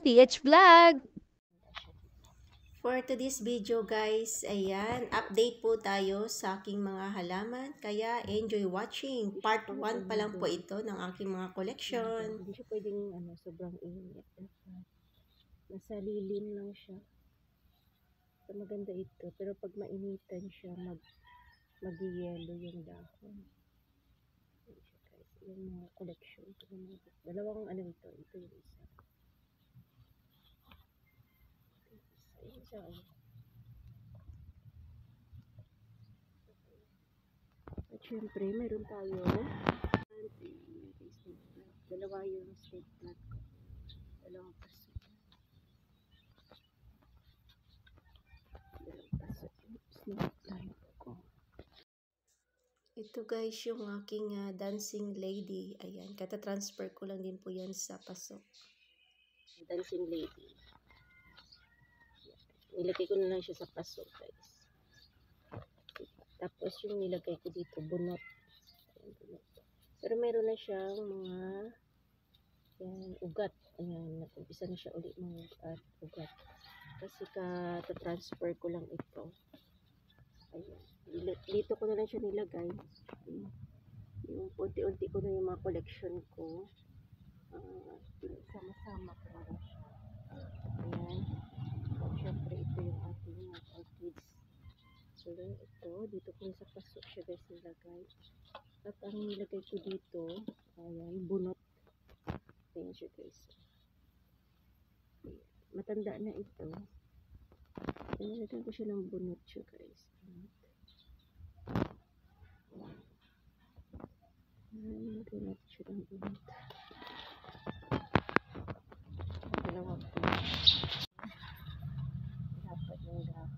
PH Vlog! For today's video guys, ayan, update po tayo sa aking mga halaman. Kaya enjoy watching. Part 1 pa lang po ito ng aking mga collection. Hindi siya pwedeng sobrang init. Nasa lilim lang siya. So, maganda ito. Pero pag mainitan siya, mag-yellow yung dahon. Ayan siya guys. Yung mga collection. Dalawang ito. Ito yung isa. Isa. At syempre, meron tayo dalawa yung snake plant ko. Dalawang paso. Dalawang paso yung snake plant ko. Ito guys yung aking dancing lady. Ayan, kata-transfer ko lang din po yan sa paso. Dancing lady. Nilagay ko na lang siya sa paso guys. Tapos yung nilagay ko dito, bunot. Pero meron na siyang mga ugat. Ayan, nag-umpisa na siya ulit mga ugat. Kasi ka-transfer ko lang ito. Ayan. Dito ko na lang siya nilagay. Yung unti-unti ko na yung mga collection ko. Sama-sama ko na lang siya. Ayan. At syempre ito yung ating mga orchids. So then ito, dito ko sa paso siya guys nilagay. At ang nilagay ko dito, ayan, bunot. Ayan siya guys. Ayan. Matanda na ito. Nilagay ko siya ng bunot siya guys. Nilagay natin siya ng bunot. Dalawa po. Dapat yung dahon.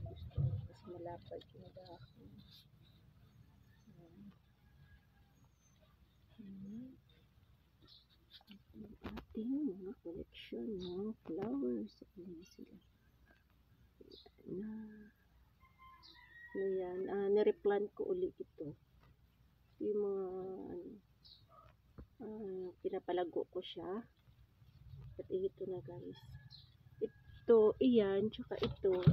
Mas malapad yung dahon. Ating mga collection ng flowers. Ayan sila. Ayan. Nireplant ko ulit ito. Yung mga pinapalago ko siya. At ito na guys. Ito, iyan, tsaka ito.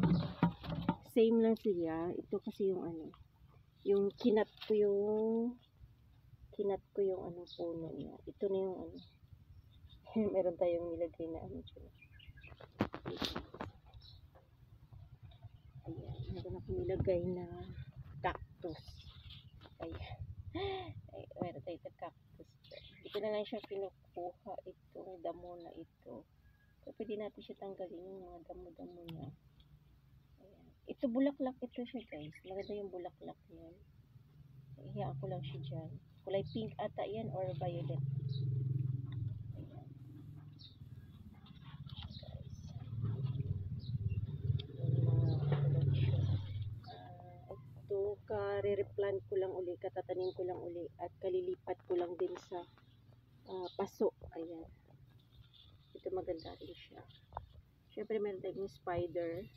Same lang sila. Ito kasi yung yung kinat ko yung puno niya. Ito na yung meron tayong nilagay na dyan. Ayan, meron ako nilagay na cactus. Ayan. Meron tayo na cactus. Hindi ko na lang siya kinukuha itong damo na ito. So, pwede natin siya tanggalin yung mga damo-damo niya. Ayan. Ito bulaklak ito siya guys. Maganda yung bulaklak niyan. Ihiyaan ko lang siya dyan. Kulay pink ata yan or violet. Ka-replant ko lang uli, katatanim ko lang uli at kalilipat ko lang din sa paso. Ayan. Ito maganda rin siya. Syempre meron tayong spider.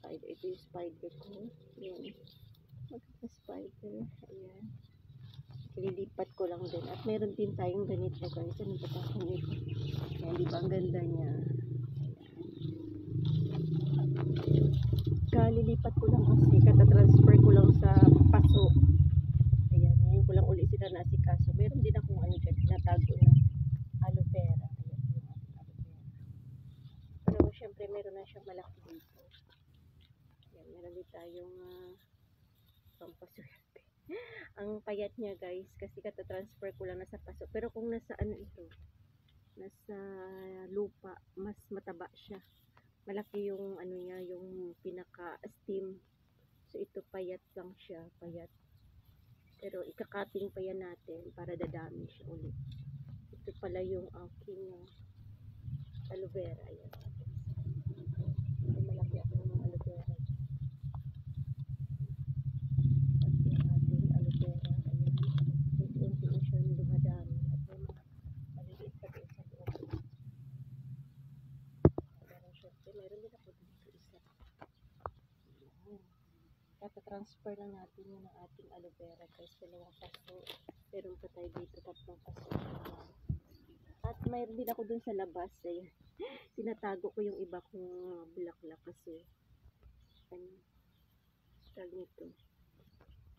Ito yung spider ko. Ayan. Maganda spider. Ayan. Kalilipat ko lang din. At meron din tayong ganito guys. Ano ba ito? Ayan, di ba ang ganda niya? Kalilipat ko lang kasi kata-transfer ko lang sa paso. Ayan, ngayon ko lang ulit sila naasikaso. Meron din akong dyan, tinatago na aloe vera. Ayan, yung ating aloe vera. Pero syempre meron na siyang malaki dito. Ayan, meron din tayong pampaswerte. Ang payat niya guys, kasi kata-transfer ko lang nasa paso. Pero kung nasa ito, nasa lupa, mas mataba siya. Malaki yung niya, yung pinaka-stem. So ito payat lang siya, payat. Pero ikakating pa yan natin para dadami siya ulit. Ito pala yung aking aloe vera. Ayan. Malaki ako ng aloe vera. At yung ating aloe vera. Ayan. Unti-unti na siya dumadami. At yung mga maliliit pa din sa loob. Meron din ako dito isa. Ita-transfer lang natin yun ng ating aloe vera guys. 2 paso. Meron pa tayo dito 3 paso. At mayroon din ako dun sa labas. Ayan. Tinatago ko yung iba kong bulaklak kasi ano, tag nito.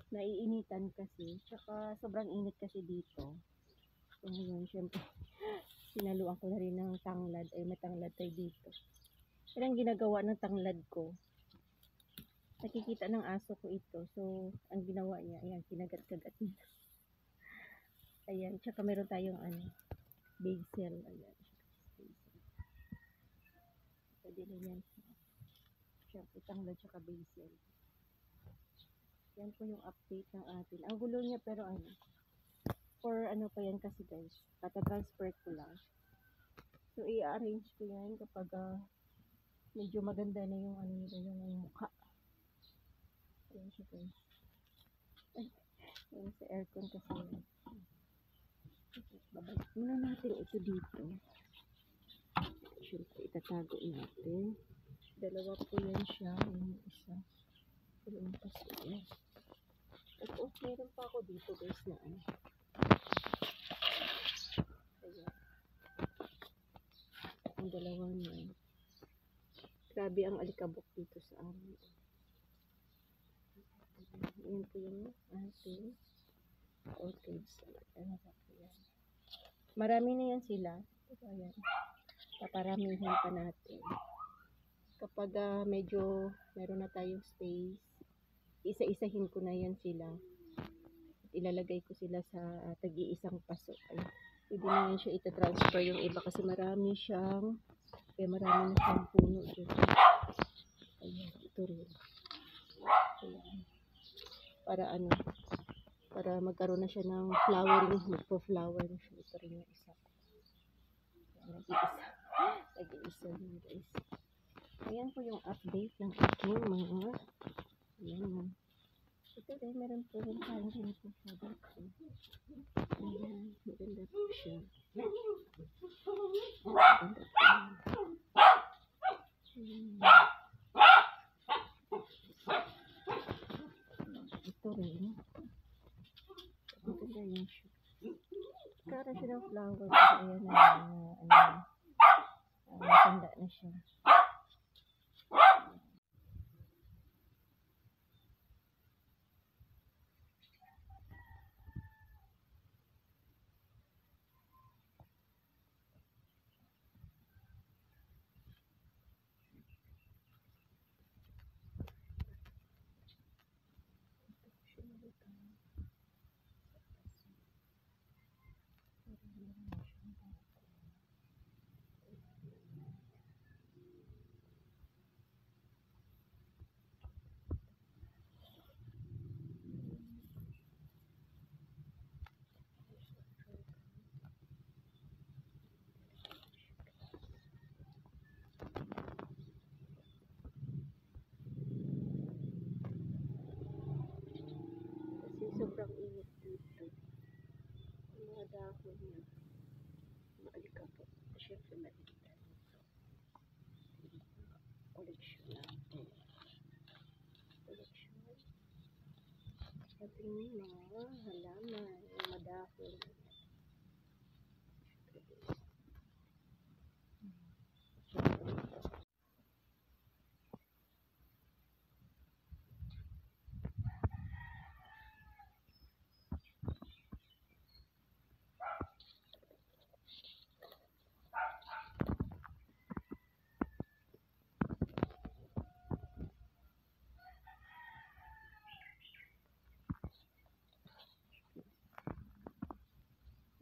Naiinitan kasi. Tsaka sobrang init kasi dito. So ngayon, syempre, sinaluan ko na rin ng tanglad. Ay, may tanglad tayo dito. Yan ang ginagawa ng tanglad ko. Nakikita ng aso ko ito. So, ang ginawa niya, ayan, kinagat-kagat niya. Ayan, tsaka meron tayong basil. Ayan. Pwede na yan. Siyempre, tanglad tsaka basil. Yan po yung update ng atin. Ang gulo niya pero for ano pa yan kasi guys, pata-transfer ko lang. So, i-arrange ko yan kapag medyo maganda na yung nila, yung mukha. Ayan siya guys. Ayan sa aircon kasi yan. Babalik muna natin ito dito. Siyempre, itatago natin. 2 po yan siya. Yung isa. Yung paso yan. At meron pa ako dito guys na Ayan. Ang 2 niya. Grabe ang alikabok dito sa amin. Ayan po yung ating orchids. Marami na yan sila. Ayan. Paparamihin pa natin. Kapag medyo meron na tayong space, isa-isahin ko na yan sila. At ilalagay ko sila sa tag-iisang paso. Ayan. Pwede na yan siya ita-transfer yung iba kasi marami na siyang puno dito. Ayan, ito rin. Ayan. Para magkaroon na siya ng flowering, magpo-flower na siya. Ito rin yung isa. Nag-iisa na guys. Ayan po yung update ng aking mga ayan. Ito rin, meron po rin tayong ganito siya dito. Ayan, maganda po siya. Maganda po. Ito rin. Maganda yun siya. Kara siya ng flower. Ayan na, matanda na siya. Sobrang init dito. Yung mga dahon niya, maalikabok. Siyempre, makikita dito. Koleksyon natin. Koleksyon. Ating mga halaman, mga dahon.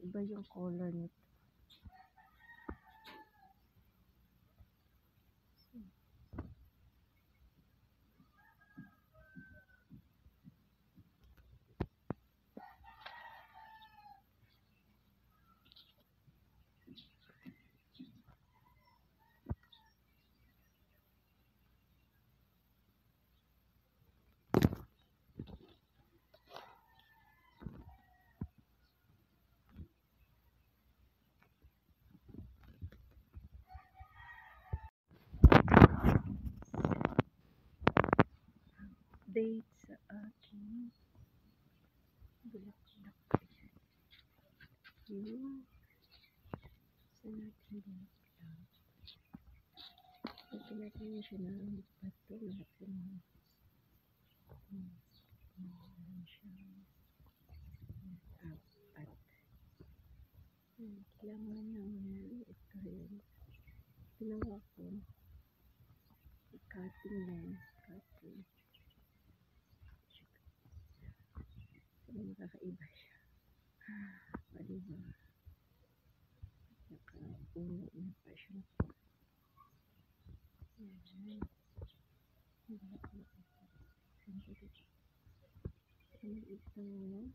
Iba yung color nito. Update sa Lagyan siya ng pato lahat ng meron siya apat. Kailangan naman ito yun. Ginawa ko cutting lang. Cutting. So, makakaiba siya. Diba? Naka-uno na pa siya. Yan. Ito naman.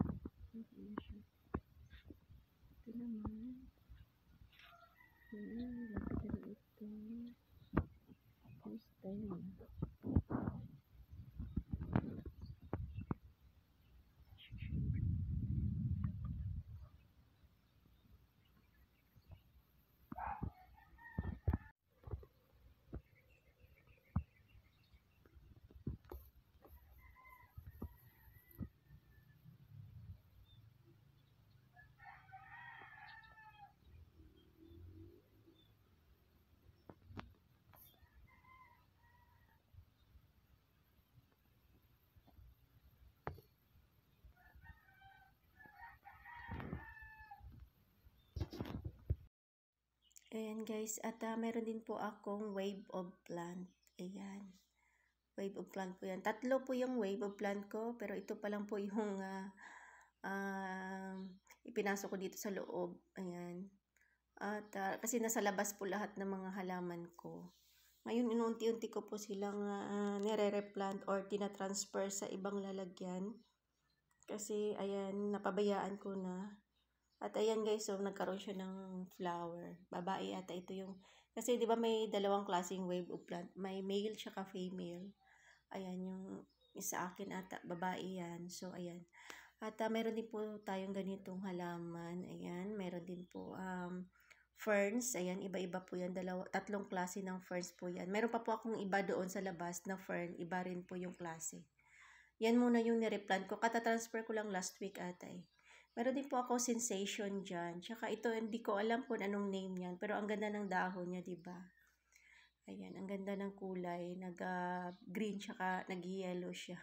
Ito naman. Lapit na ito. First time. Ayan guys, at meron din po akong wave of plant. Ayan. Wave of plant po yan. Tatlo po yung wave of plant ko, pero ito pa lang po yung ipinasok ko dito sa loob. Ayan. At kasi nasa labas po lahat ng mga halaman ko. Ngayon, inunti-unti ko po silang nire-replant or tina-transfer sa ibang lalagyan. Kasi, ayan, napabayaan ko na. At ayan guys, so nagkaroon siya ng flower. Babae ata ito yung, kasi di ba may dalawang klaseng wave of plant. May male tsaka female. Ayan yung isa akin ata, babae yan. So ayan. At meron din po tayong ganitong halaman. Ayan, meron din po ferns. Ayan, iba-iba po yan. Tatlong klase ng ferns po yan. Meron pa po akong iba doon sa labas na fern. Iba rin po yung klase. Yan muna yung nireplant ko. Kata-transfer ko lang last week ata eh. Meron din po ako sensation dyan. Tsaka ito, hindi ko alam kung anong name yan. Pero ang ganda ng dahon niya, diba? Ayan, ang ganda ng kulay. Nag-green, tsaka nag-yellow siya.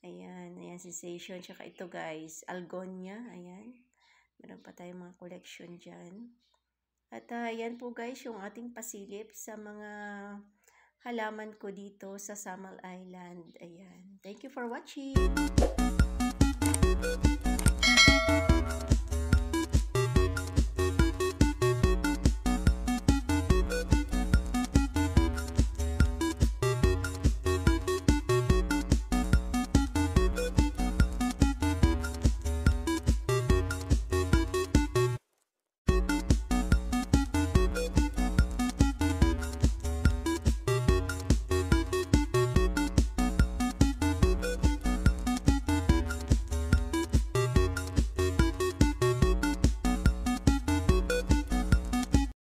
Ayan, ayan, sensation. Tsaka ito guys, algonia. Ayan. Meron pa tayong mga collection dyan. At ayan po guys, yung ating pasilip sa mga halaman ko dito sa Samal Island. Ayan. Thank you for watching.